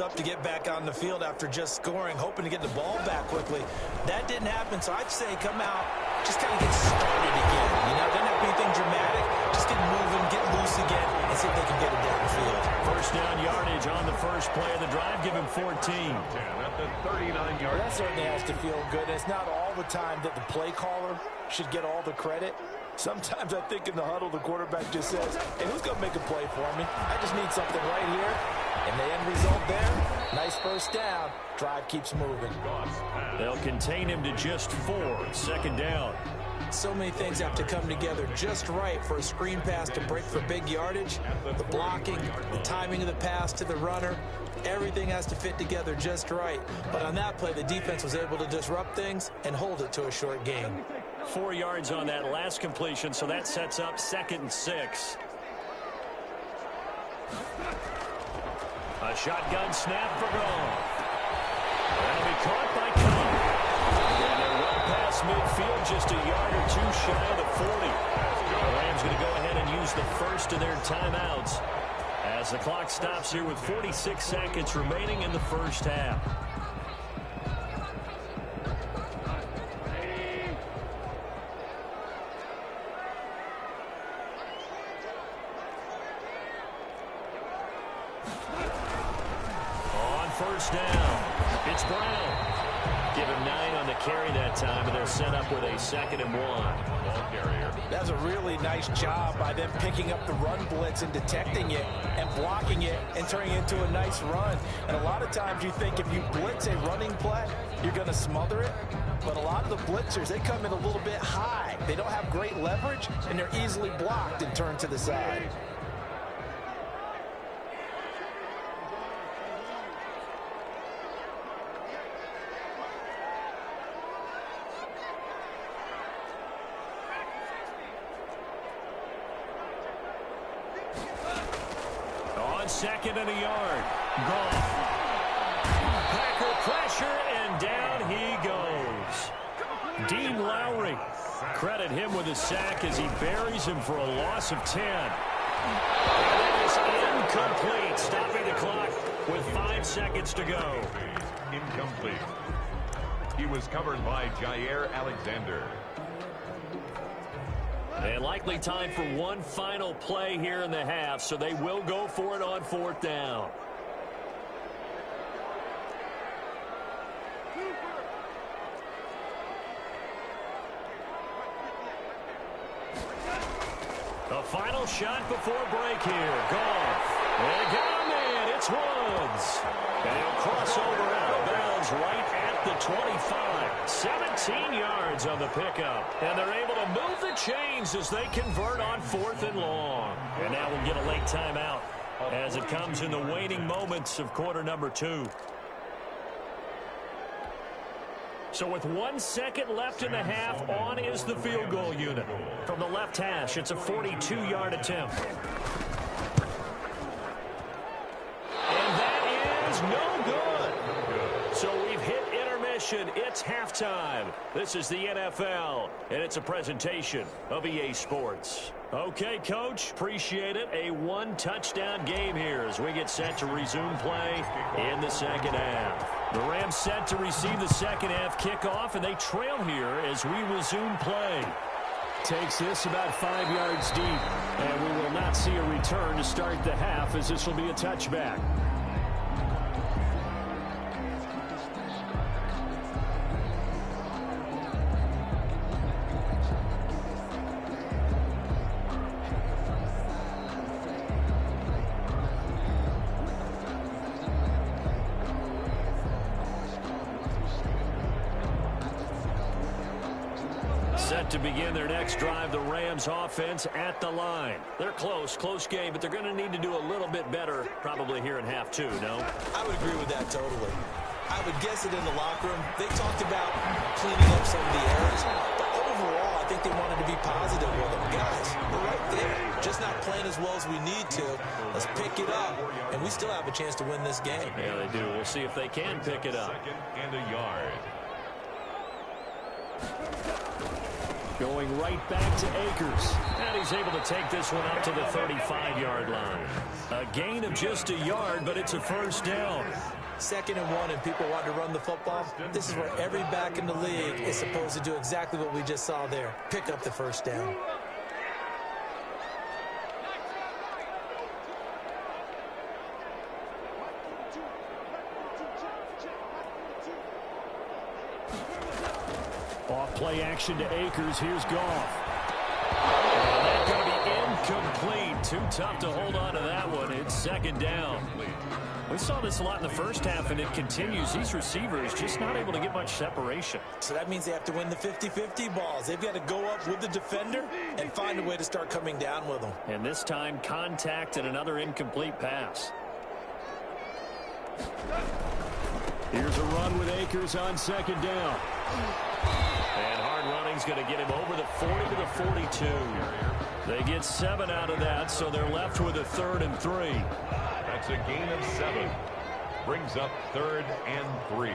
up to get back on the field after just scoring, hoping to get the ball back quickly. That didn't happen, so I'd say come out, just kind of get started again. You know, doesn't have to be anything dramatic. Just get moving, get loose again, and see if they can get it down the field. First down yardage on the first play of the drive. Give him 14. At the 39-yard. Well, that certainly has to feel good. It's not all the time that the play caller should get all the credit. Sometimes I think in the huddle, the quarterback just says, hey, who's going to make a play for me? I just need something right here. And the end result there, nice first down. Drive keeps moving. They'll contain him to just 4. Second down. So many things have to come together just right for a screen pass to break for big yardage. The blocking, the timing of the pass to the runner, everything has to fit together just right. But on that play, the defense was able to disrupt things and hold it to a short gain. 4 yards on that last completion, so that sets up 2nd and 6. A shotgun snap for Goff. That'll be caught by Cobb. And they're well past midfield, just a yard or two shy of the 40. The Rams going to go ahead and use the first of their timeouts as the clock stops here with 46 seconds remaining in the first half. First down. It's Brown. Give him 9 on the carry that time, and they're set up with a 2nd and 1. Ball carrier. That's a really nice job by them picking up the run blitz and detecting it and blocking it and turning it into a nice run. And a lot of times you think if you blitz a running play, you're going to smother it. But a lot of the blitzers, they come in a little bit high. They don't have great leverage, and they're easily blocked and turned to the side. Second and a yard. Goff. Packer pressure, and down he goes. Dean Lowry. Credit him with a sack as he buries him for a loss of 10. And it is incomplete, stopping the clock with 5 seconds to go. Incomplete. He was covered by Jair Alexander. And likely time for one final play here in the half, so they will go for it on 4th down. A final shot before break here. Goff. They got him in. It's Woods. And he'll cross over out of bounds right at the 25. 17 yards on the pickup. And they're able to move the chains as they convert on 4th and long. And now we'll get a late timeout as it comes in the waning moments of quarter number 2. So with 1 second left in the half, on is the field goal unit. From the left hash, it's a 42-yard attempt. And that is no good. So we've hit intermission. It's halftime. This is the NFL, and it's a presentation of EA Sports. Okay, Coach, appreciate it. A 1-touchdown game here as we get set to resume play in the second half. The Rams set to receive the second half kickoff, and they trail here as we resume play. Takes this about 5 yards deep, and we will not see a return to start the half as this will be a touchback. Set to begin their next drive, the Rams offense at the line. They're close game, but they're going to need to do a little bit better probably here in half 2, no? I would agree with that totally. I would guess it in the locker room. They talked about cleaning up some of the errors, but overall, I think they wanted to be positive with them. Guys, we're right there. Just not playing as well as we need to. Let's pick it up, and we still have a chance to win this game. Yeah, they do. We'll see if they can pick it up. 2nd and a yard. Going right back to Akers. And he's able to take this one up to the 35-yard line. A gain of just a yard, but it's a first down. 2nd and 1, and people want to run the football. This is where every back in the league is supposed to do exactly what we just saw there. Pick up the first down. Off play action to Akers. Here's Goff. And that's going to be incomplete. Too tough to hold on to that one. It's 2nd down. We saw this a lot in the first half, and it continues. These receivers just not able to get much separation. So that means they have to win the 50-50 balls. They've got to go up with the defender and find a way to start coming down with them. And this time, contact and another incomplete pass. Here's a run with Akers on 2nd down. And hard running's going to get him over the 40 to the 42. They get 7 out of that, so they're left with a 3rd and 3. That's a gain of 7. Brings up 3rd and 3.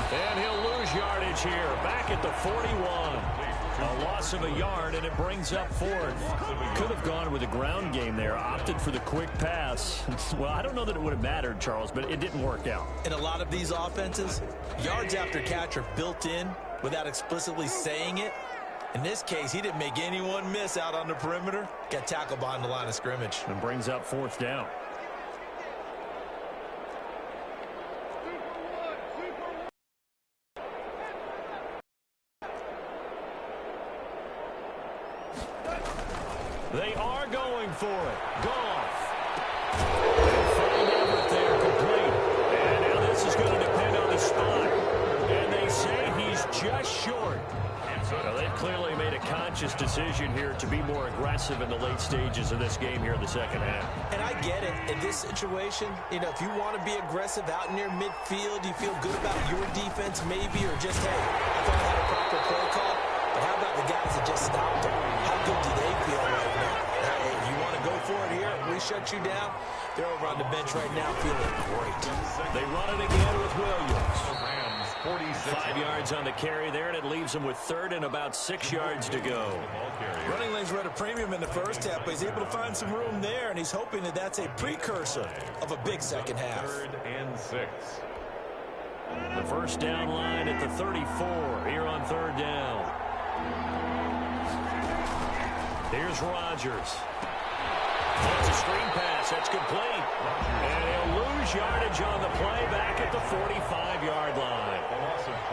And he'll lose yardage here. Back at the 41. A loss of a yard, and it brings up 4th. Could have gone with a ground game there. Opted for the quick pass. Well, I don't know that it would have mattered, Charles, but it didn't work out. In a lot of these offenses, yards after catch are built in without explicitly saying it. In this case, he didn't make anyone miss out on the perimeter. Got tackled behind the line of scrimmage. And brings up 4th down. They are going for it. Goff. Find Everett there, complete. And now this is going to depend on the spot. And they say he's just short. Now, they've clearly made a conscious decision here to be more aggressive in the late stages of this game here in the 2nd half. And I get it. In this situation, you know, if you want to be aggressive out near midfield, you feel good about your defense maybe, or just, hey, I thought I had a proper play call. But how about the guys that just stopped them? How good do they feel right now? Hey, you want to go for it here? We shut you down. They're over on the bench right now feeling great. They run it again with Williams. 5 yards on the carry there, and it leaves them with 3rd and about 6 yards to go. Running lanes were at a premium in the first half, but he's able to find some room there, and he's hoping that that's a precursor of a big second half. 3rd and 6. The first down line at the 34 here on 3rd down. Here's Rodgers. That's a screen pass. That's complete. And he'll lose yardage on the play back at the 45-yard line.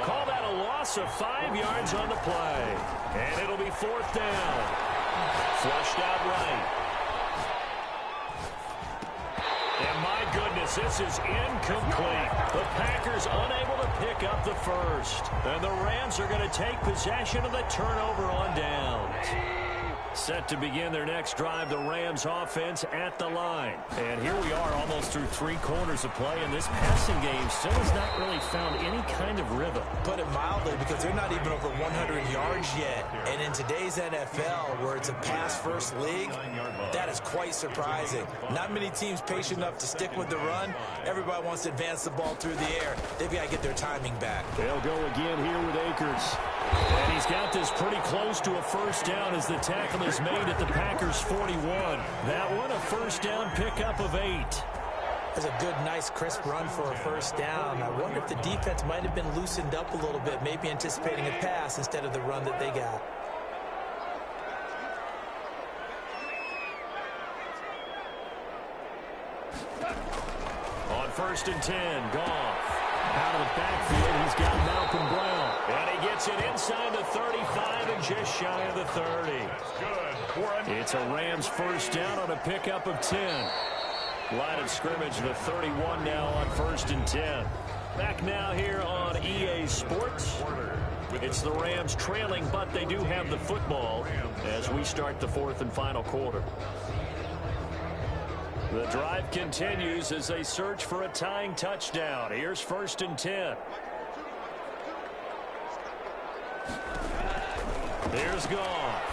Call that a loss of 5 yards on the play. And it'll be 4th down. Flushed out right. And my goodness, this is incomplete. The Packers unable to pick up the first. And the Rams are going to take possession of the turnover on downs. Set to begin their next drive, the Rams offense at the line. And here we are almost through 3 quarters of play, and this passing game still has not really found any kind of rhythm. Put it mildly, because they're not even over 100 yards yet. And in today's NFL, where it's a pass-first league, that is quite surprising. Not many teams patient enough to stick with the run. Everybody wants to advance the ball through the air. They've got to get their timing back. They'll go again here with Akers. And he's got this pretty close to a first down as the tackle is made at the Packers 41. That one a first down pickup of 8. That's a good, nice, crisp run for a first down. I wonder if the defense might have been loosened up a little bit, maybe anticipating a pass instead of the run that they got. On 1st and 10, Goff. Out of the backfield, he's got Malcolm Brown. And he gets it inside the 35 and just shy of the 30. It's a Rams first down on a pickup of 10. Line of scrimmage, the 31 now on 1st and 10. Back now here on EA Sports. It's the Rams trailing, but they do have the football as we start the 4th and final quarter. The drive continues as they search for a tying touchdown. Here's 1st and 10. There's Goff.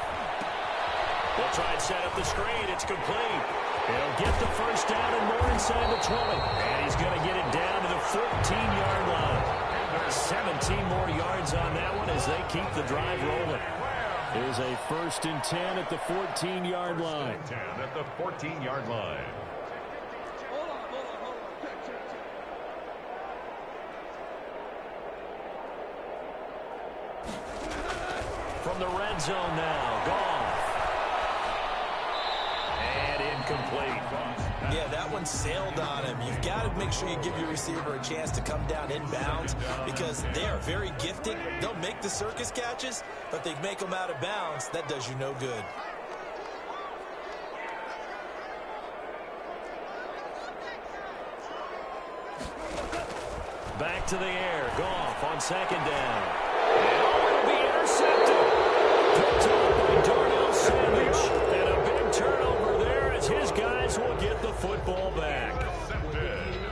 They'll try and set up the screen. It's complete. He'll get the first down and more inside the 20. And he's going to get it down to the 14-yard line. 17 more yards on that one as they keep the drive rolling. Here's a 1st and 10 at the 14-yard line. 10 at the 14-yard line. From the red zone now, Goff. And incomplete. Yeah, that one sailed on him. You've got to make sure you give your receiver a chance to come down inbounds because they are very gifted. They'll make the circus catches, but they make them out of bounds. That does you no good. Back to the air. Goff on 2nd down. And it'll be intercepted. Picked up by Darnell Savage. And a big turnover there as his guys will get the football back.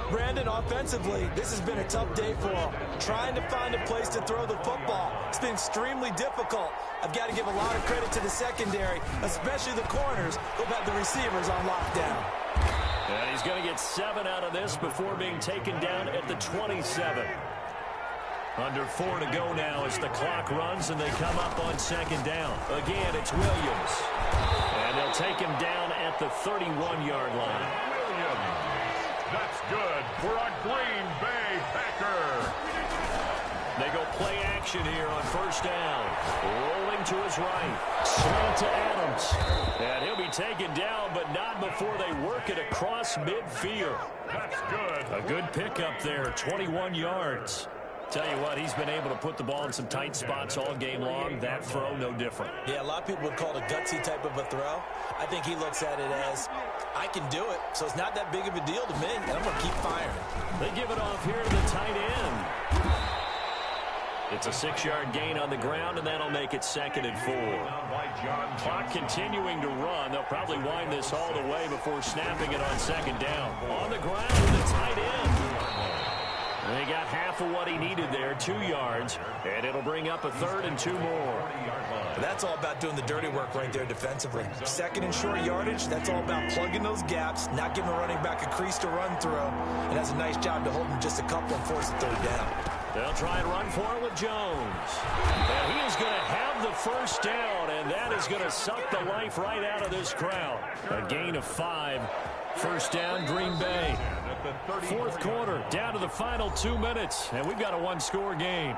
Brandon, offensively, this has been a tough day for him. Trying to find a place to throw the football. It's been extremely difficult. I've got to give a lot of credit to the secondary, especially the corners who've had the receivers on lockdown. And he's going to get 7 out of this before being taken down at the 27. Under 4 to go now as the clock runs and they come up on 2nd down. Again, it's Williams. And they'll take him down at the 31-yard line. Williams. That's good for a Green Bay Packer. They go play action here on 1st down. Rolling to his right. Slant to Adams. And he'll be taken down, but not before they work it across midfield. That's good. A good pickup there, 21 yards. Tell you what, he's been able to put the ball in some tight spots all game long. That throw, no different. Yeah, a lot of people would call it a gutsy type of a throw. I think he looks at it as, I can do it, so it's not that big of a deal to me, and I'm going to keep firing. They give it off here to the tight end. It's a 6-yard gain on the ground, and that'll make it 2nd and 4. Clock continuing to run. They'll probably wind this all the way before snapping it on 2nd down. On the ground with the tight end. They got half of what he needed there, 2 yards, and it'll bring up a 3rd and 2 more. That's all about doing the dirty work right there defensively. 2nd and short yardage, that's all about plugging those gaps, not giving a running back a crease to run through, and that's a nice job to hold him just a couple and force a 3rd down. They'll try and run for it with Jones. And he is going to have the 1st down, and that is going to suck the life right out of this crowd. A gain of 5. 1st down, Green Bay. 4th quarter, down to the final 2 minutes, and we've got a 1-score game.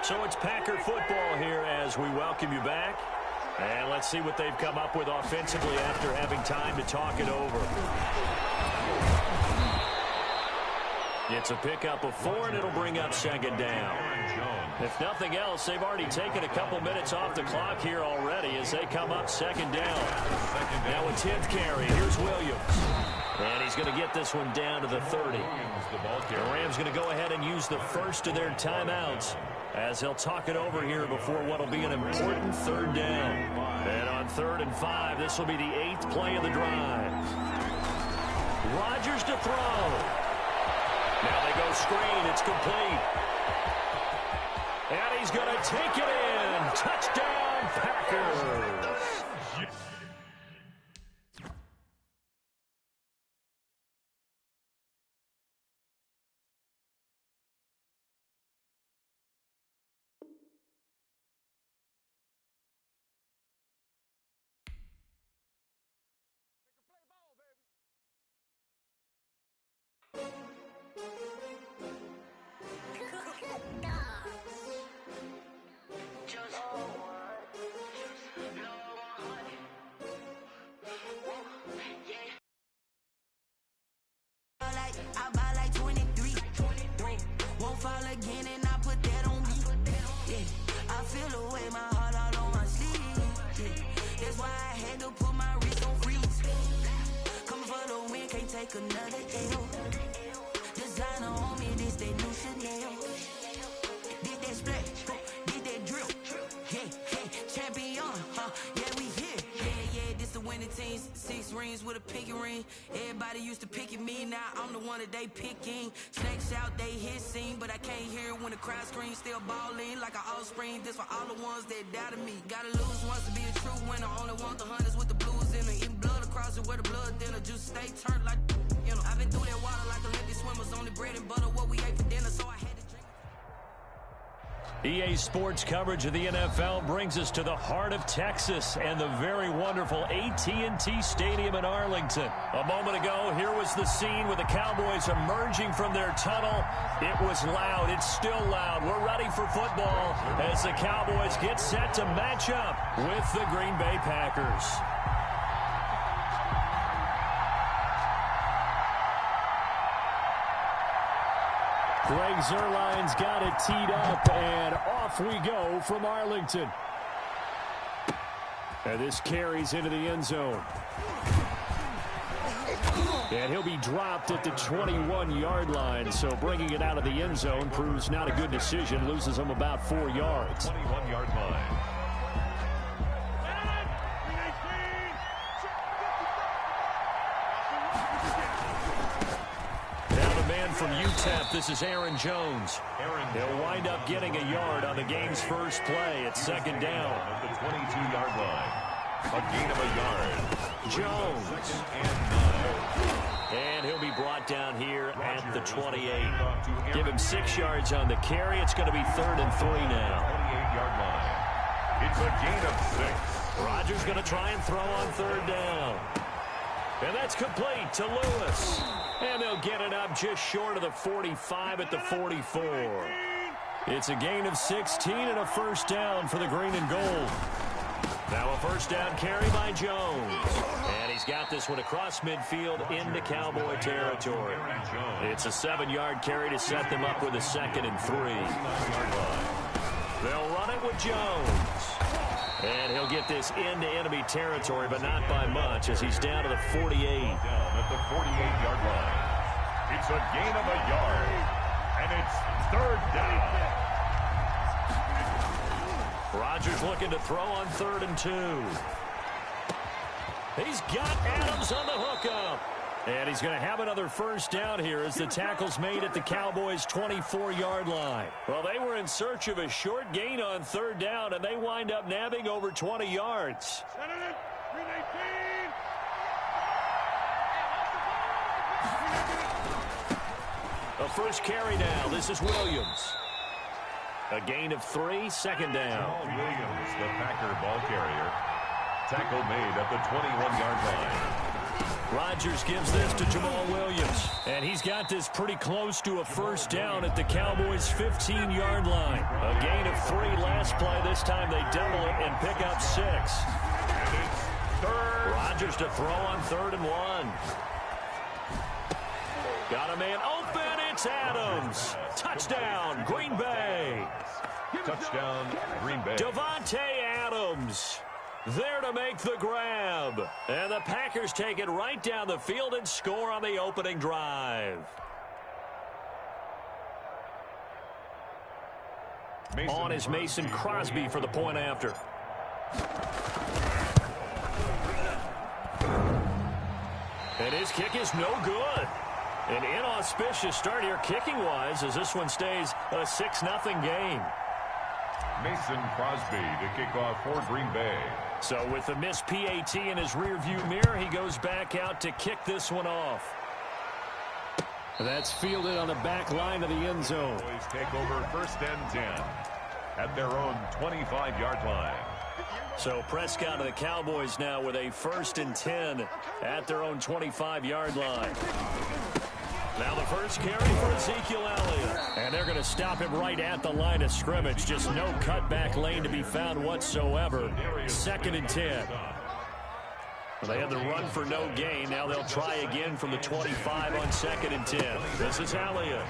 So it's Packer football here as we welcome you back. And let's see what they've come up with offensively after having time to talk it over. It's a pickup of 4, and it'll bring up 2nd down. If nothing else, they've already taken a couple minutes off the clock here already as they come up 2nd down. Now a 10th carry. Here's Williams. And he's going to get this one down to the 30. The Rams going to go ahead and use the first of their timeouts as they'll talk it over here before what will be an important 3rd down. And on 3rd and 5, this will be the 8th play of the drive. Rodgers to throw. Now they go screen. It's complete. And he's going to take it in. Touchdown, Packers. Again, and I put that on me. Yeah, I feel away, my heart all on my sleeve. Yeah, that's why I had to put my wrist on freeze. Coming for the win, can't take another L. Designer on me, this that new Chanel. Did that splash, did that drill. Yeah, champion, yeah, we here. Yeah, this the winning teams. 6 rings with a pinky ring. Everybody used to picking me, now I'm the one that they picking. Snakes out, they hissing, but I can't hear when the crowd screams. Still balling like an offspring. This for all the ones that doubted me. Gotta lose once to be a true winner. Only want the hunters with the blues in it. Eating blood across it where the blood dinner. Juice stay turned like, you know. I've been through that water like Olympic swimmers. Only bread and butter, what we ate for EA Sports coverage of the NFL brings us to the heart of Texas and the very wonderful AT&T Stadium in Arlington. A moment ago, here was the scene with the Cowboys emerging from their tunnel. It was loud. It's still loud. We're ready for football as the Cowboys get set to match up with the Green Bay Packers. Greg Zuerlein's got it teed up, and off we go from Arlington. And this carries into the end zone. And he'll be dropped at the 21-yard line, so bringing it out of the end zone proves not a good decision. Loses him about 4 yards. 21-yard line. From UTEP, this is Aaron Jones. He'll wind up getting a yard on the game's first play. It's second down. At the 22-yard line. A gain of a yard. Jones. Second and 9. And he'll be brought down here at the 28. Give him 6 yards on the carry. It's going to be 3rd and 3 now. 28-yard line. It's a gain of 6. Rodgers going to try and throw on 3rd down. And that's complete to Lewis. And they'll get it up just short of the 45 at the 44. It's a gain of 16 and a first down for the green and gold. Now a first down carry by Jones. And he's got this one across midfield into Cowboy territory. It's a 7-yard carry to set them up with a 2nd and 3. They'll run it with Jones. And he'll get this into enemy territory, but not by much as he's down to the 48. Down at the 48-yard line. It's a gain of a yard. And it's 3rd down. Rodgers looking to throw on 3rd and 2. He's got Adams on the hookup. And he's going to have another first down here as the tackle's made at the Cowboys' 24-yard line. Well, they were in search of a short gain on 3rd down, and they wind up nabbing over 20 yards. A first carry now. This is Williams. A gain of 3, 2nd down. Williams, the Packer ball carrier. Tackle made at the 21-yard line. Rodgers gives this to Jamal Williams. And he's got this pretty close to a first down at the Cowboys' 15-yard line. A gain of 3 last play. This time they double it and pick up 6. And it's 3rd. Rodgers to throw on 3rd and 1. Got a man open. It's Adams. Touchdown, Green Bay. Touchdown, Green Bay. Davante Adams there to make the grab. And the Packers take it right down the field and score on the opening drive. On is Mason Crosby for the point after. And his kick is no good. An inauspicious start here kicking-wise as this one stays a 6-0 game. Mason Crosby to kick off for Green Bay. So with the missed PAT in his rearview mirror, he goes back out to kick this one off. That's fielded on the back line of the end zone. Boys take over 1st and 10 at their own 25-yard line. So Prescott of the Cowboys now with a 1st and 10 at their own 25-yard line. Now the first carry for Ezekiel Elliott. And they're going to stop him right at the line of scrimmage. Just no cutback lane to be found whatsoever. 2nd and 10. They had the run for no gain. Now they'll try again from the 25 on 2nd and 10. This is Elliott.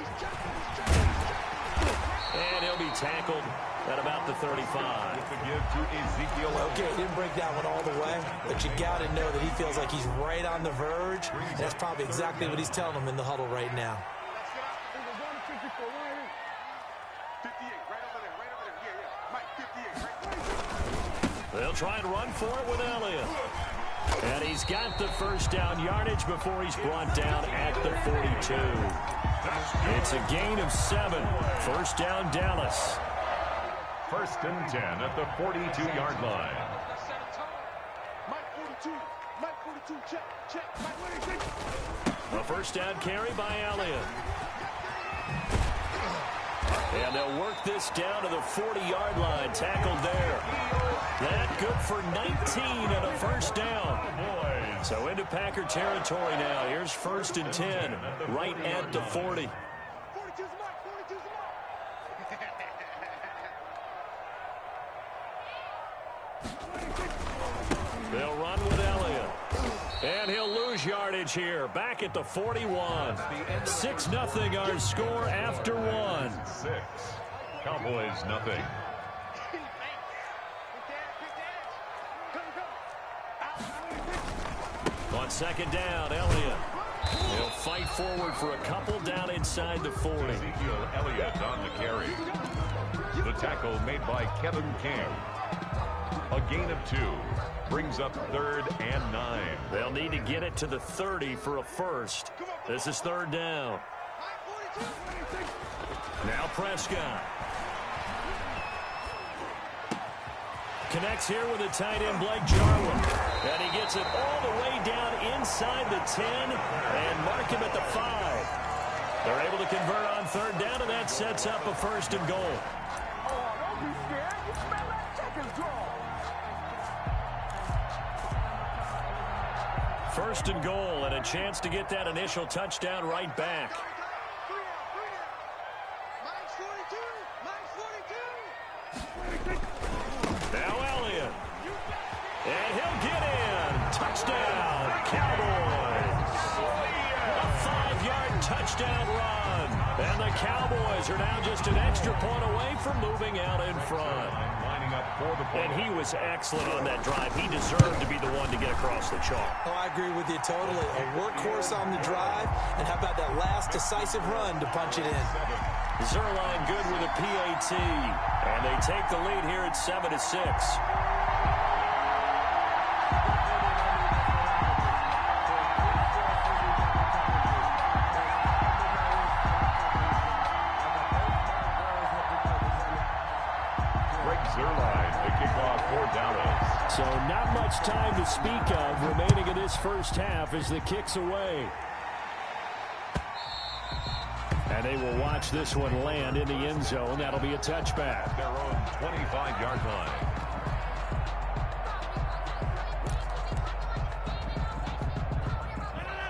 And he'll be tackled at about the 35. With the give to Ezekiel Elliott. Okay, he didn't break that one all the way, but you got to know that he feels like he's right on the verge. And that's probably exactly what he's telling them in the huddle right now. They'll try and run for it with Elliott. And he's got the first down yardage before he's brought down at the 42. It's a gain of 7. First down, Dallas. 1st and 10 at the 42-yard line. A first down carry by Elliott. And they'll work this down to the 40-yard line. Tackled there. That good for 19 and a first down. So into Packer territory now. Here's 1st and 10, right at the 40. They'll run with Elliott. And he'll lose yardage here. Back at the 41. 6-0 our score after 1. 6. Cowboys nothing. On 2nd down, Elliott. He'll fight forward for a couple down inside the 40. Ezekiel Elliott on the carry. The tackle made by Kevin King. A gain of 2. Brings up 3rd and 9. They'll need to get it to the 30 for a first. This is 3rd down. Now Prescott. Connects here with a tight end, Blake Jarwin. And he gets it all the way down inside the 10 and mark him at the 5. They're able to convert on 3rd down, and that sets up a 1st and goal. First and goal, and a chance to get that initial touchdown right back. Now Elliott. And he'll get in. Touchdown, Cowboys. A 5-yard touchdown run. And the Cowboys are now just an extra point away from moving out in front. And he was excellent on that drive. He deserved to be the one to get across the chalk. Oh, I agree with you totally. A workhorse on the drive, and how about that last decisive run to punch it in? Zerline good with a PAT, and they take the lead here at 7-6. So not much time to speak of remaining in this first half as the kick's away. And they will watch this one land in the end zone. That'll be a touchback. Their own 25-yard line.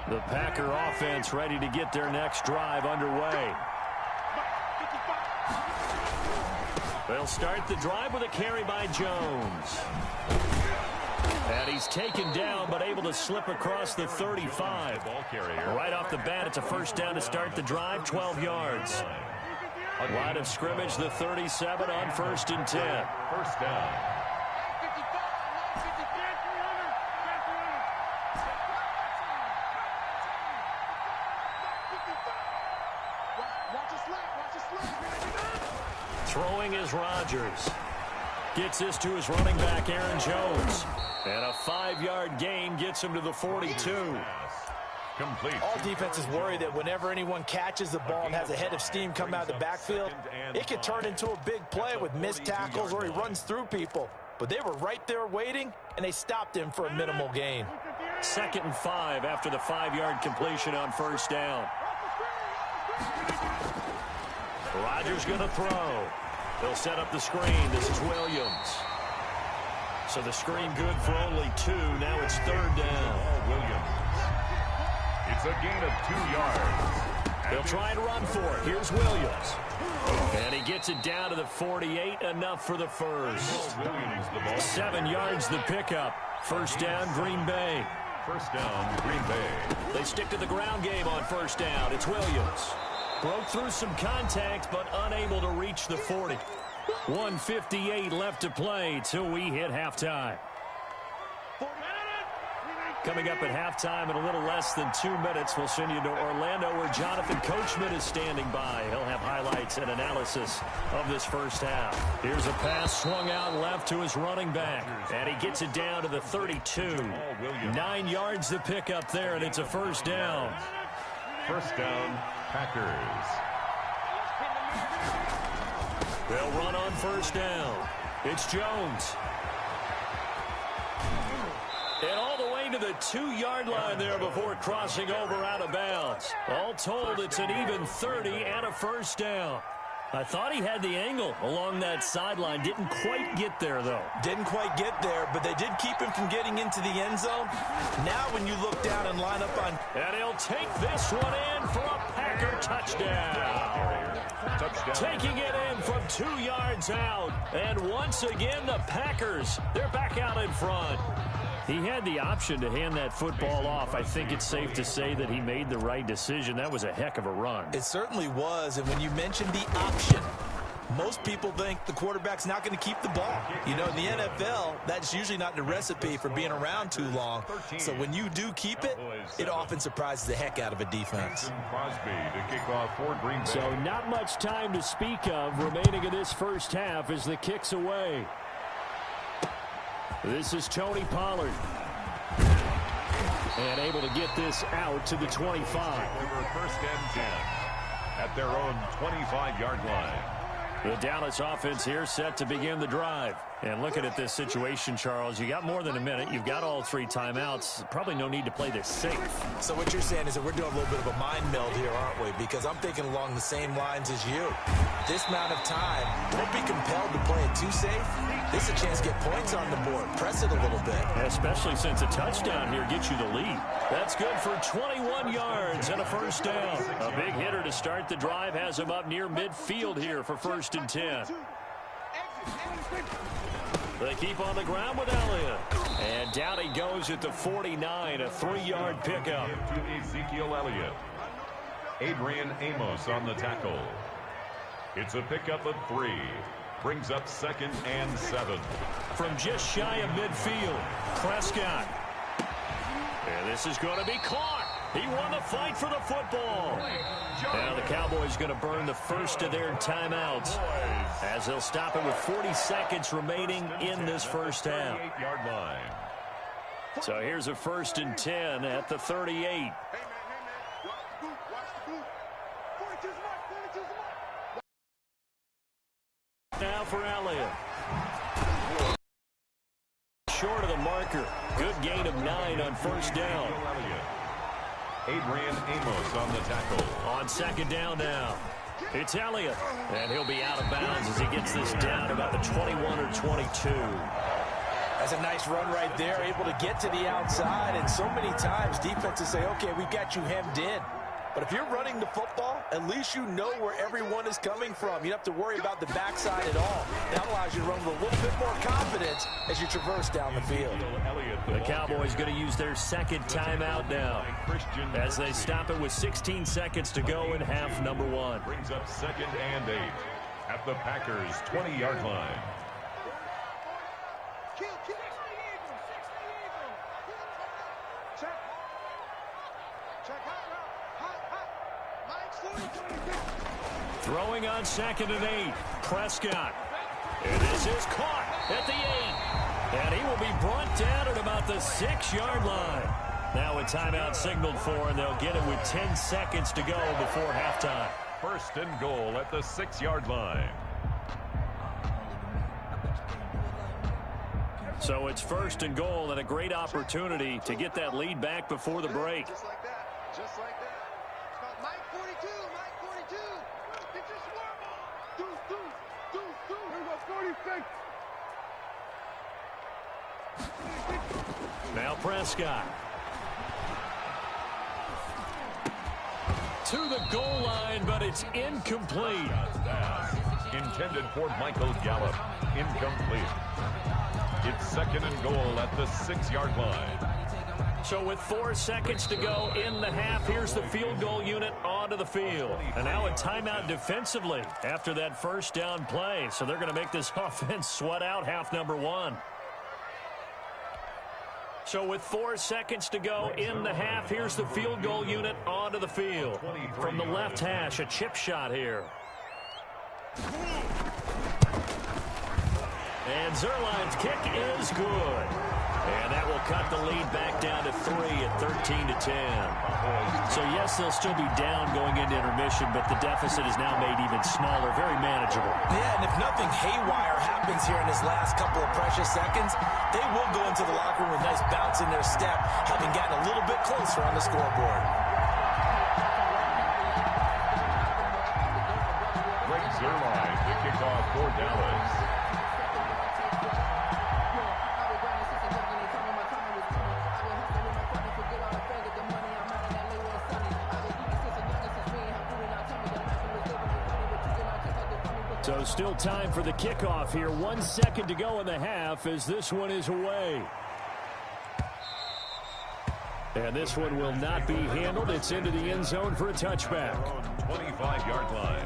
The Packer offense ready to get their next drive underway. They'll start the drive with a carry by Jones. And he's taken down, but able to slip across the 35. Right off the bat, it's a first down to start the drive, 12 yards. Line of scrimmage, the 37 on 1st and 10. First down. Throwing is Rodgers. Gets this to his running back, Aaron Jones. And a 5-yard gain gets him to the 42. Complete. All defenses worry that whenever anyone catches the ball and has a head of steam come out of the backfield, it could turn into a big play with missed tackles or he runs through people. But they were right there waiting, and they stopped him for a minimal gain. 2nd and 5 after the 5-yard completion on first down. Rodgers going to throw. They'll set up the screen. This is Williams. So the screen good for only 2. Now it's 3rd down. Williams. It's a gain of 2 yards. They'll try and run for it. Here's Williams. And he gets it down to the 48. Enough for the first. 7 yards the pickup. First down, Green Bay. First down, Green Bay. They stick to the ground game on first down. It's Williams. Broke through some contact, but unable to reach the 40. 1:58 left to play till we hit halftime. Coming up at halftime in a little less than 2 minutes, we'll send you to Orlando where Jonathan Coachman is standing by. He'll have highlights and analysis of this first half. Here's a pass swung out left to his running back, and he gets it down to the 32. 9 yards to pick up there, and it's a first down. First down, Packers. They'll run on first down. It's Jones. And all the way to the 2-yard line there before crossing over out of bounds. All told, it's an even 30 and a first down. I thought he had the angle along that sideline. Didn't quite get there, though. Didn't quite get there, but they did keep him from getting into the end zone. Now when you look down and line up on... And he'll take this one in for a Packer touchdown. Taking it in from 2 yards out. And once again, the Packers, they're back out in front. He had the option to hand that football off. I think it's safe to say that he made the right decision. That was a heck of a run. It certainly was. And when you mentioned the option, most people think the quarterback's not going to keep the ball. You know, in the NFL, that's usually not the recipe for being around too long. So when you do keep it, it often surprises the heck out of a defense. So not much time to speak of remaining in this first half as the kick's away. This is Tony Pollard. And able to get this out to the 25. First and 10 at their own 25-yard line. The Dallas offense here set to begin the drive. And looking at this situation, Charles, you got more than a minute. You've got all 3 timeouts. Probably no need to play this safe. So what you're saying is that we're doing a little bit of a mind meld here, aren't we? Because I'm thinking along the same lines as you. This amount of time, don't be compelled to play it too safe. This is a chance to get points on the board. Press it a little bit. Especially since a touchdown here gets you the lead. That's good for 21 yards and a first down. A big hitter to start the drive has him up near midfield here for 1st and 10. They keep on the ground with Elliott. And down he goes at the 49, a 3-yard pickup. To Ezekiel Elliott. Adrian Amos on the tackle. It's a pickup of 3. Brings up 2nd and 7. From just shy of midfield, Prescott. And this is going to be caught. He won the fight for the football. Now the Cowboys going to burn the first of their timeouts as they'll stop it with 40 seconds remaining in this first half. So here's a 1st and 10 at the 38. Now for Elliott. Short of the marker. Good gain of 9 on 1st down. Adrian Amos on the tackle. On 2nd down now. It's Elliott. And he'll be out of bounds as he gets this down about the 21 or 22. That's a nice run right there, able to get to the outside. And so many times defenses say, okay, we've got you hemmed in. But if you're running the football, at least you know where everyone is coming from. You don't have to worry about the backside at all. That allows you to run with a little bit more confidence as you traverse down the field. The Cowboys going to use their 2nd timeout now as they stop it with 16 seconds to go in half number 1. Brings up 2nd and 8 at the Packers' 20-yard line. Throwing on 2nd and 8, Prescott. And this is caught at the 8. And he will be brought down at about the 6-yard line. Now a timeout signaled for, and they'll get it with 10 seconds to go before halftime. 1st and goal at the 6-yard line. So it's 1st and goal and a great opportunity to get that lead back before the break. Just like that. Just like that. Mike 42. Mike 42. It's a smart ball. Here we go, 46. Now Prescott. To the goal line, but it's incomplete. Intended for Michael Gallup. Incomplete. It's 2nd and goal at the 6-yard line. So with 4 seconds to go in the half, here's the field goal unit onto the field. And now a timeout defensively after that 1st down play. So they're going to make this offense sweat out half number 1. So with 4 seconds to go in the half, here's the field goal unit onto the field. From the left hash, a chip shot here. And Zerline's kick is good. And that will cut the lead back down to 3 at 13-10. So, yes, they'll still be down going into intermission, but the deficit is now made even smaller, very manageable. Yeah, and if nothing haywire happens here in his last couple of precious seconds, they will go into the locker room with a nice bounce in their step, having gotten a little bit closer on the scoreboard. Great Zerline to kick off for Dallas. So still time for the kickoff here. 1 second to go in the half as this one is away. And this one will not be handled. It's into the end zone for a touchback. 25-yard line.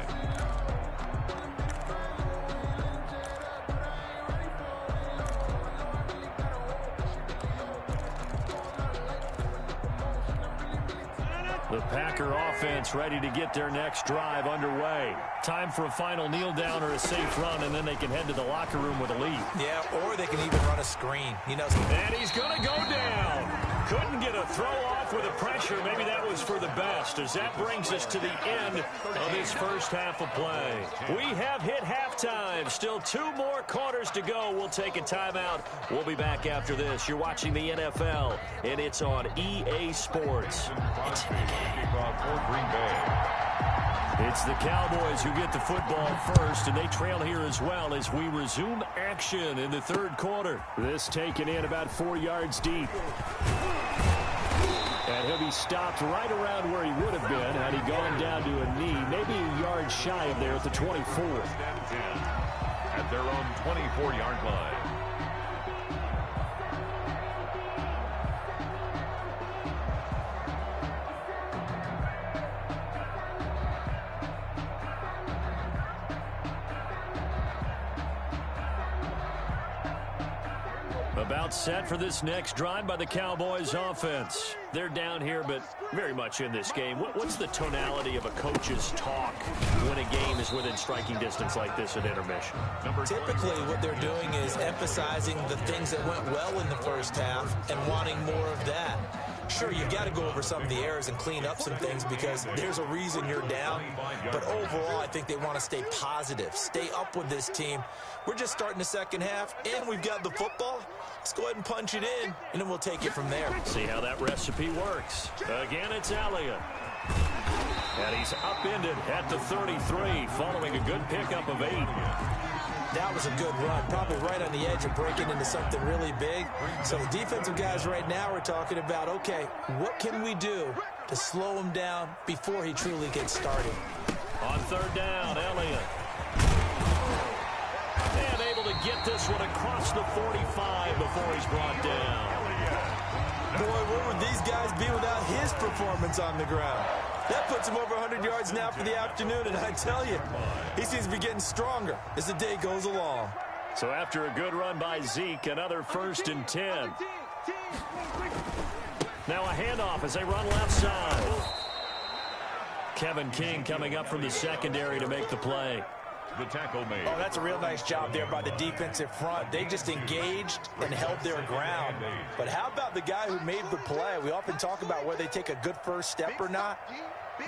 The Packer offense ready to get their next drive underway. Time for a final kneel down or a safe run, and then they can head to the locker room with a lead. Yeah, or they can even run a screen. You know, and he's going to go down. Couldn't get a throw off with the pressure. Maybe that was for the best, as that brings us to the end of this first half of play. We have hit halftime. Still 2 more quarters to go. We'll take a timeout. We'll be back after this. You're watching the NFL, and it's on EA Sports. It's in the game. It's the Cowboys who get the football first, and they trail here as well as we resume action in the third quarter. This taken in about 4 yards deep. And he'll be stopped right around where he would have been had he gone down to a knee, maybe a yard shy of there at the 24. At their own 24-yard line. About set for this next drive by the Cowboys offense. They're down here, but very much in this game. What's the tonality of a coach's talk when a game is within striking distance like this at intermission? Typically, what they're doing is emphasizing the things that went well in the first half and wanting more of that. Sure, you've got to go over some of the errors and clean up some things because there's a reason you're down. But overall, I think they want to stay positive, stay up with this team. We're just starting the second half, and we've got the football. Let's go ahead and punch it in, and then we'll take it from there. See how that recipe works. Again, it's Elliott. And he's upended at the 33, following a good pickup of 8. That was a good run, probably right on the edge of breaking into something really big. So the defensive guys right now are talking about, okay, what can we do to slow him down before he truly gets started? On third down, Elliott. And able to get this one across the 45 before he's brought down. Boy, where would these guys be without his performance on the ground? That puts him over 100 yards now for the afternoon, and I tell you, he seems to be getting stronger as the day goes along. So after a good run by Zeke, another 1st and 10. Now a handoff as they run left side. Kevin King coming up from the secondary to make the play. The tackle made. Oh, that's a real nice job there by the defensive front. They just engaged and held their ground. But how about the guy who made the play? We often talk about whether they take a good first step or not.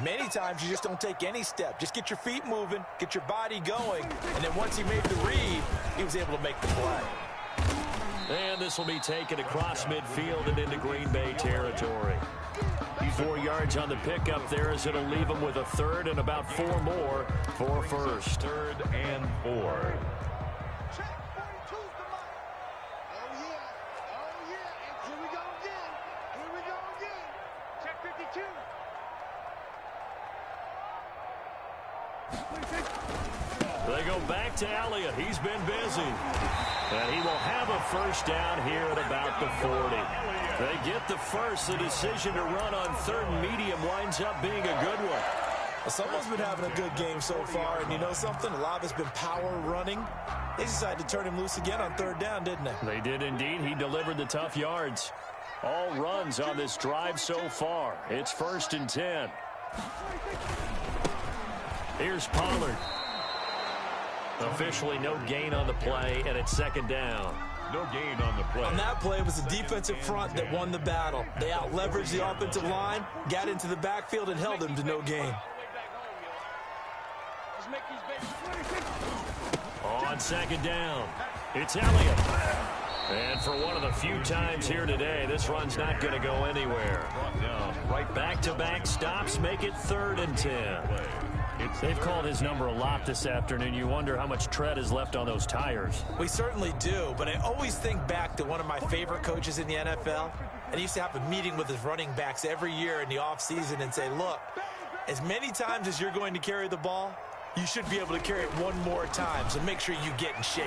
Many times you just don't take any step. Just get your feet moving, get your body going, and then once he made the read, he was able to make the play. And this will be taken across midfield and into Green Bay territory. 4 yards on the pickup there as it'll leave him with a 3rd and about 4 more for first. 3rd and 4. They go back to Elliott. He's been busy. And he will have a first down here at about the 40. They get the first. The decision to run on 3rd and medium winds up being a good one. Well, someone's been having a good game so far, and you know something? A lot has been power running. They decided to turn him loose again on 3rd down, didn't they? They did indeed. He delivered the tough yards. All runs on this drive so far. It's 1st and 10. Here's Pollard. Officially no gain on the play, and it's 2nd down. No gain on the play. On that play, it was the defensive front that won the battle. They out-leveraged the offensive line, got into the backfield, and held him to no gain. On 2nd down, it's Elliott. And for one of the few times here today, this run's not going to go anywhere. Right back-to-back stops make it 3rd and 10. They've called his number a lot this afternoon. You wonder how much tread is left on those tires. We certainly do, but I always think back to one of my favorite coaches in the NFL. And he used to have a meeting with his running backs every year in the offseason and say, look, as many times as you're going to carry the ball, you should be able to carry it one more time, so make sure you get in shape.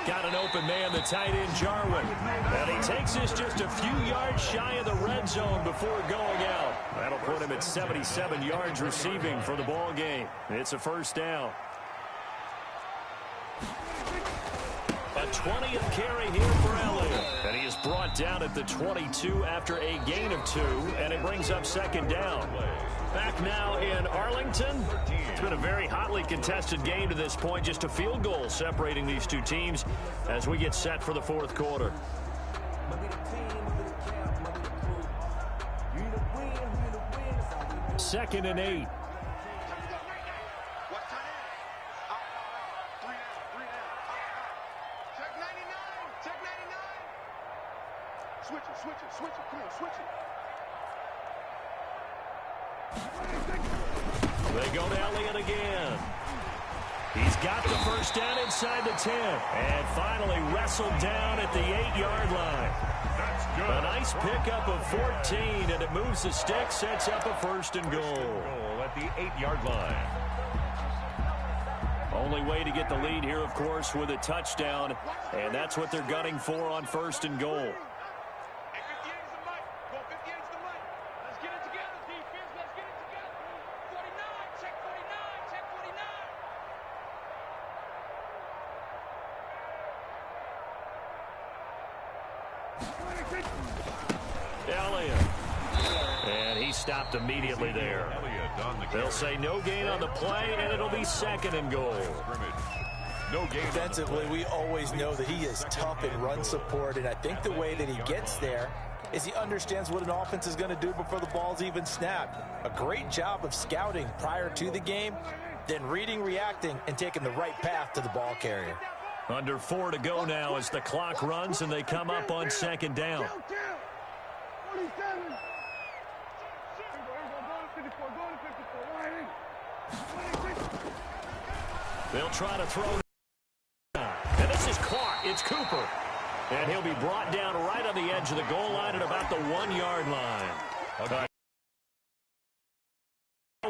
Got an open man, the tight end, Jarwin. And he takes this just a few yards shy of the red zone before going out. That'll put him at 77 yards receiving for the ball game. It's a first down. A 20th carry here for Elliott. And he is brought down at the 22 after a gain of 2, and it brings up second down. Back now in Arlington. It's been a very hotly contested game to this point. Just a field goal separating these two teams as we get set for the fourth quarter. Second and 8. Switch it, come on, switch it. They go to Elliott again. He's got the first down inside the 10. And finally wrestled down at the 8-yard line. That's good. A nice pickup of 14, and it moves the stick, sets up a first and goal. Goal at the 8-yard line. Only way to get the lead here, of course, with a touchdown. And that's what they're gunning for on first and goal. Elliott. And he stopped immediately there. They'll say no gain on the play, and it'll be second and goal. No gain. Defensively, we always know that he is tough in run support, and I think the way that he gets there is he understands what an offense is going to do before the ball's even snapped. A great job of scouting prior to the game, then reading, reacting, and taking the right path to the ball carrier. Under 4 to go now as the clock runs and they come up on second down. They'll try to throw. And this is caught. It's Cooper. And he'll be brought down right on the edge of the goal line at about the 1-yard line. Okay.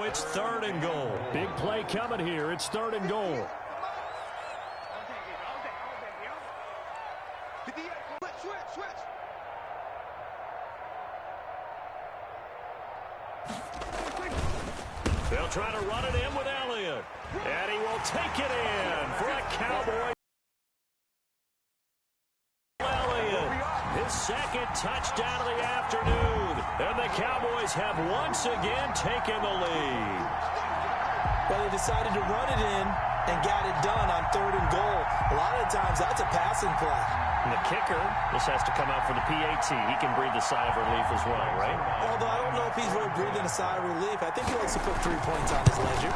It's third and goal. Big play coming here. It's third and goal. They'll try to run it in with Elliott. And he will take it in for a Cowboy. Elliott, his second touchdown of the afternoon. And the Cowboys have once again taken the lead. Well, they decided to run it in and got it done on third and goal. A lot of times that's a passing play. And the kicker, this has to come out for the PAT. He can breathe a sigh of relief as well, right? Although I don't know if he's really breathing a sigh of relief. I think he likes to put 3 points on his ledger.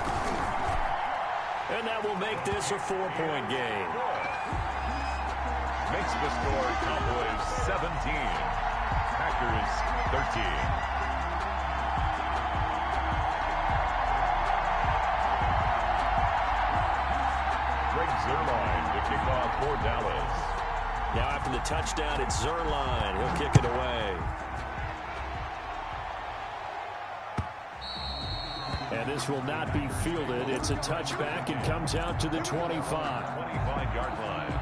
And that will make this a 4-point game. Makes the score Cowboys 17, Packers 13. Zerline to kick off for Dallas. Now after the touchdown, it's Zerline. He'll kick it away. And this will not be fielded. It's a touchback and comes out to the 25. 25-yard line.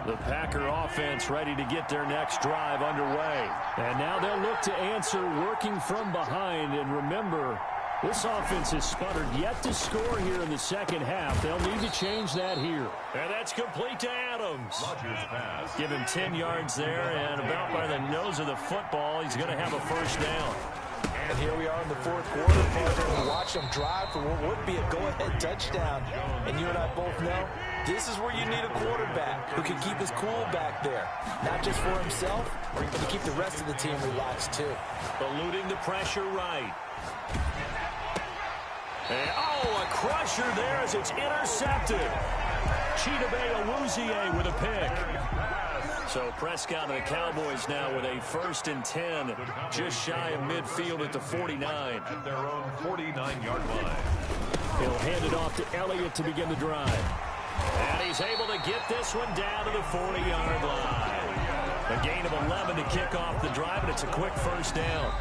The Packer offense ready to get their next drive underway. And now they'll look to answer working from behind. And remember, this offense has sputtered yet to score here in the second half. They'll need to change that here. And that's complete to Adams. Rodgers pass. Give him 10 yards there, and about by the nose of the football, he's going to have a first down. And here we are in the fourth quarter, partner. Watch them drive for what would be a go-ahead touchdown. And you and I both know this is where you need a quarterback who can keep his cool back there. Not just for himself, but to keep the rest of the team relaxed too. Eluding the pressure right. And, oh, a crusher there as it's intercepted. Chidobe Awuzie with a pick. So Prescott and the Cowboys now with a 1st and 10, just shy of midfield at the 49. At their own 49-yard line. He'll hand it off to Elliott to begin the drive. And he's able to get this one down to the 40-yard line. A gain of 11 to kick off the drive, and it's a quick 1st down.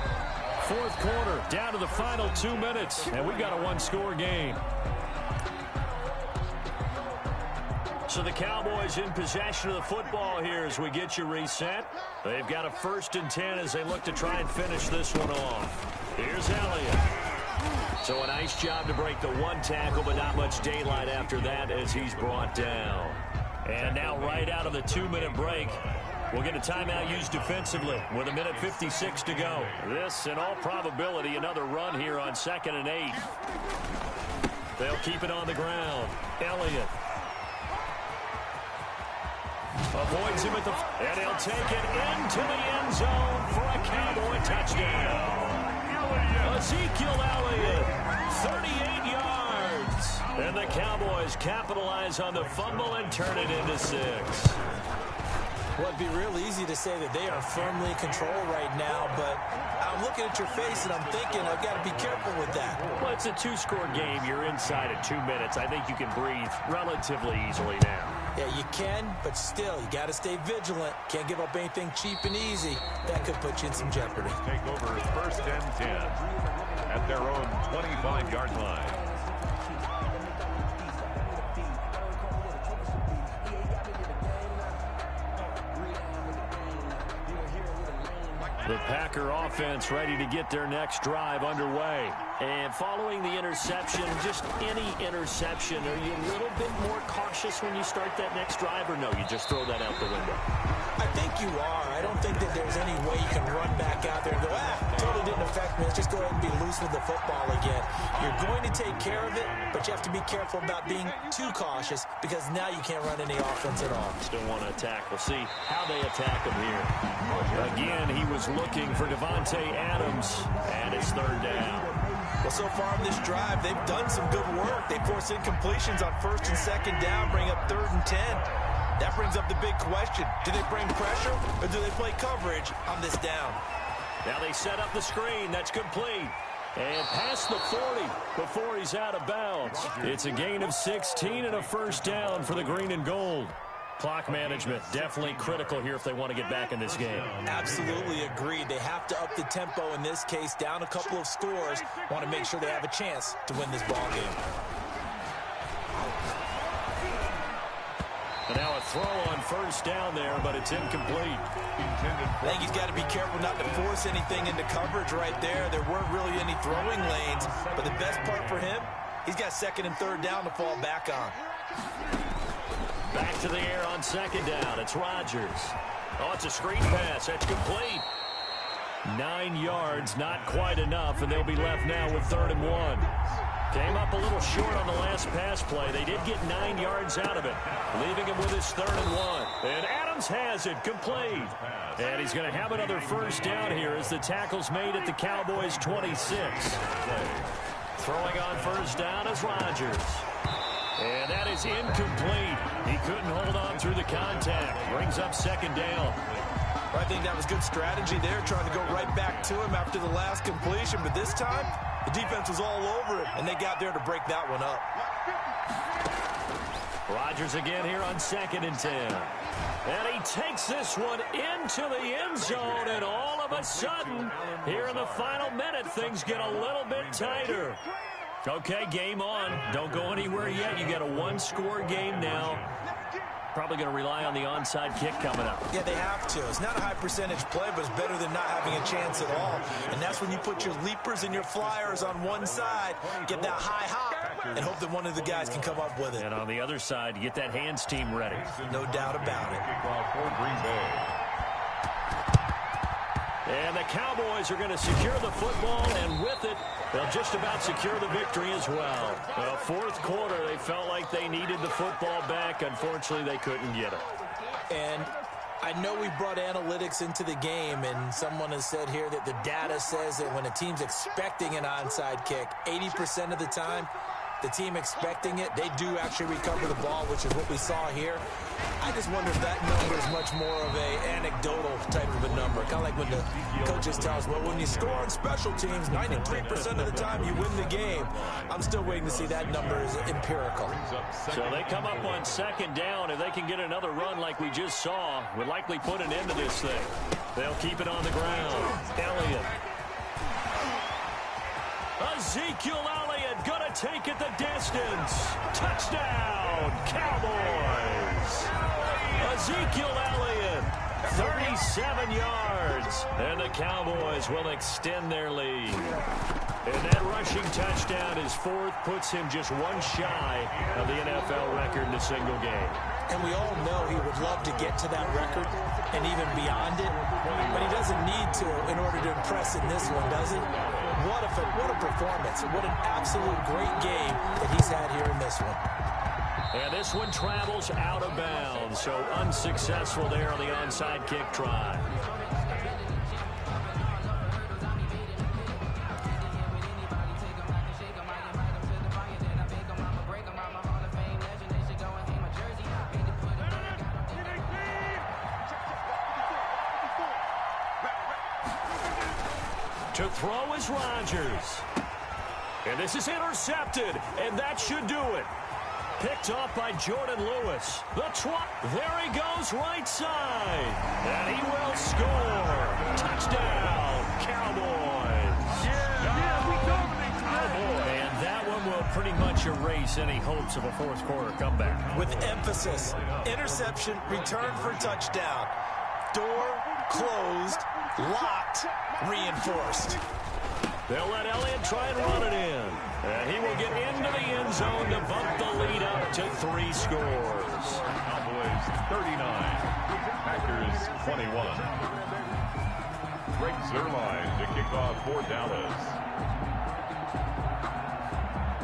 4th quarter, down to the final 2 minutes, and we've got a 1-score game. So the Cowboys in possession of the football here as we get you reset. They've got a 1st and 10 as they look to try and finish this one off. Here's Elliott. So a nice job to break the 1 tackle, but not much daylight after that as he's brought down. And now right out of the 2-minute break, we'll get a timeout used defensively with 1:56 to go. This, in all probability, another run here on 2nd and 8. They'll keep it on the ground. Elliott avoids him at the... And he'll take it into the end zone for a Cowboy touchdown. Ezekiel Elliott, 38 yards. And the Cowboys capitalize on the fumble and turn it into 6. Well, it'd be real easy to say that they are firmly in control right now, but I'm looking at your face and I'm thinking I've got to be careful with that. Well, it's a 2-score game. You're inside of 2 minutes. I think you can breathe relatively easily now. Yeah, you can, but still, you got to stay vigilant. Can't give up anything cheap and easy. That could put you in some jeopardy. Take over 1st and 10 at their own 25-yard line. The Packer offense ready to get their next drive underway. And following the interception, just any interception, are you a little bit more cautious when you start that next drive, or no, you just throw that out the window? I think you are. I don't think that there's any way you can run back out there and go, totally didn't affect me. Let's just go ahead and be loose with the football again. You're going to take care of it, but you have to be careful about being too cautious because now you can't run any offense at all. Still want to attack. We'll see how they attack him here. Again, he was looking for Devontae Adams, and it's 3rd down. Well, so far in this drive, they've done some good work. They force incompletions on 1st and 2nd down, bring up 3rd and 10. That brings up the big question. Do they bring pressure or do they play coverage on this down? Now they set up the screen. That's complete. And past the 40 before he's out of bounds. It's a gain of 16 and a 1st down for the green and gold. Clock management definitely critical here if they want to get back in this game. Absolutely agreed. They have to up the tempo in this case, down a couple of scores. Want to make sure they have a chance to win this ball game. And now a throw on 1st down there, but it's incomplete. I think he's got to be careful not to force anything into coverage right there. There weren't really any throwing lanes, but the best part for him, he's got 2nd and 3rd down to fall back on. Back to the air on 2nd down. It's Rodgers. Oh, it's a screen pass. That's complete. 9 yards, not quite enough, and they'll be left now with 3rd and 1. Came up a little short on the last pass play. They did get 9 yards out of it, leaving him with his 3rd and 1. And Adams has it complete. And he's going to have another 1st down here as the tackle's made at the Cowboys' 26. Throwing on 1st down is Rodgers. And that is incomplete. He couldn't hold on through the contact. Brings up 2nd down. I think that was good strategy there, trying to go right back to him after the last completion. But this time, the defense was all over it, and they got there to break that one up. Rodgers again here on 2nd and 10. And he takes this one into the end zone, and all of a sudden, here in the final minute, things get a little bit tighter. Okay, game on. Don't go anywhere yet. You got a 1-score game now. Probably going to rely on the onside kick coming up. Yeah, they have to. It's not a high percentage play, but it's better than not having a chance at all. And that's when you put your leapers and your flyers on one side, get that high hop, and hope that one of the guys can come up with it. And on the other side, you get that hands team ready. No doubt about it. Kickoff for Green Bay. And the Cowboys are going to secure the football, and with it, they'll just about secure the victory as well. Well, 4th quarter, they felt like they needed the football back. Unfortunately, they couldn't get it. And I know we brought analytics into the game, and someone has said here that the data says that when a team's expecting an onside kick, 80% of the time, the team expecting it, they do actually recover the ball, which is what we saw here. I just wonder if that number is much more of a anecdotal type of a number. Kind of like when the coaches tell us, well, when you score on special teams, 93% of the time you win the game. I'm still waiting to see that number is empirical. So they come up on second down. If they can get another run like we just saw, would likely put an end to this thing. They'll keep it on the ground. Elliott. Ezekiel Elliott gonna take it the distance. Touchdown, Cowboys. Ezekiel Elliott, 37 yards. And the Cowboys will extend their lead. And that rushing touchdown, his fourth, puts him just one shy of the NFL record in a single game. And we all know he would love to get to that record and even beyond it. But he doesn't need to in order to impress in this one, does he? What a performance. What an absolute great game that he's had here in this one. And this one travels out of bounds, so unsuccessful there on the onside kick try. To throw is Rodgers. And this is intercepted, and that should do it. Picked off by Jordan Lewis. There he goes right side. And he will score. Touchdown, Cowboys. Yeah, we dominate tonight. And that one will pretty much erase any hopes of a fourth quarter comeback. With emphasis, interception, return for touchdown. Door closed, locked, reinforced. They'll let Elliott try and run it in. And he will get into the end zone to bump the lead up to 3 scores. Cowboys 39, Packers 21. Greg Zuerlein to kick off for Dallas.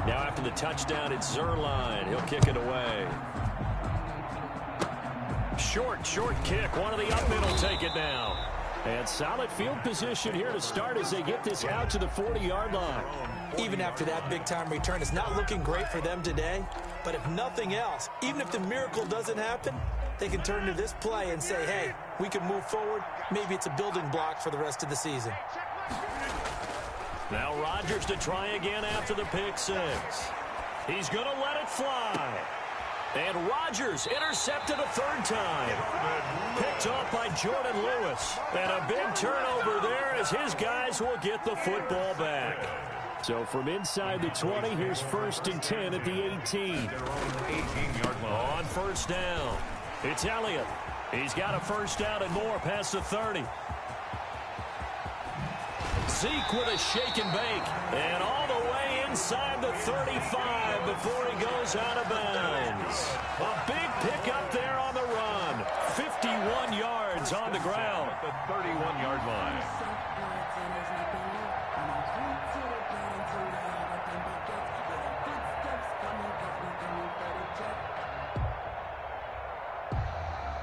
Now after the touchdown, it's Zuerlein. He'll kick it away. Short kick. One of the up middle take it now. And solid field position here to start as they get this out to the 40-yard line. Even after that big-time return, it's not looking great for them today. But if nothing else, even if the miracle doesn't happen, they can turn to this play and say, hey, we can move forward. Maybe it's a building block for the rest of the season. Now Rodgers to try again after the pick six. He's going to let it fly. And Rodgers intercepted a third time. Picked off by Jordan Lewis. And a big turnover there as his guys will get the football back. So from inside the 20, here's 1st and 10 at the 18. 18-yard line. On first down, it's Elliott. He's got a first down and more past the 30. Zeke with a shake and bake. And all the way inside the 35 before he goes out of bounds. A big pickup there on the run. 51 yards on the ground. At the 31-yard line.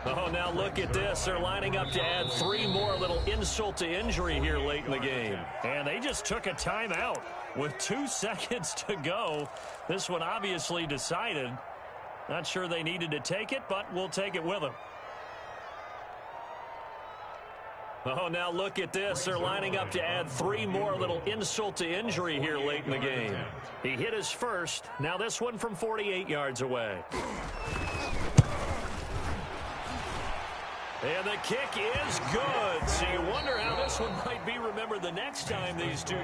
Oh, now look at this. They're lining up to add 3 more, little insult to injury here late in the game. And they just took a timeout with 2 seconds to go. This one obviously decided. Not sure they needed to take it, but we'll take it with them. Oh, now look at this. They're lining up to add 3 more, little insult to injury here late in the game. He hit his first. Now this one from 48 yards away. And the kick is good. So you wonder how this one might be remembered the next time these two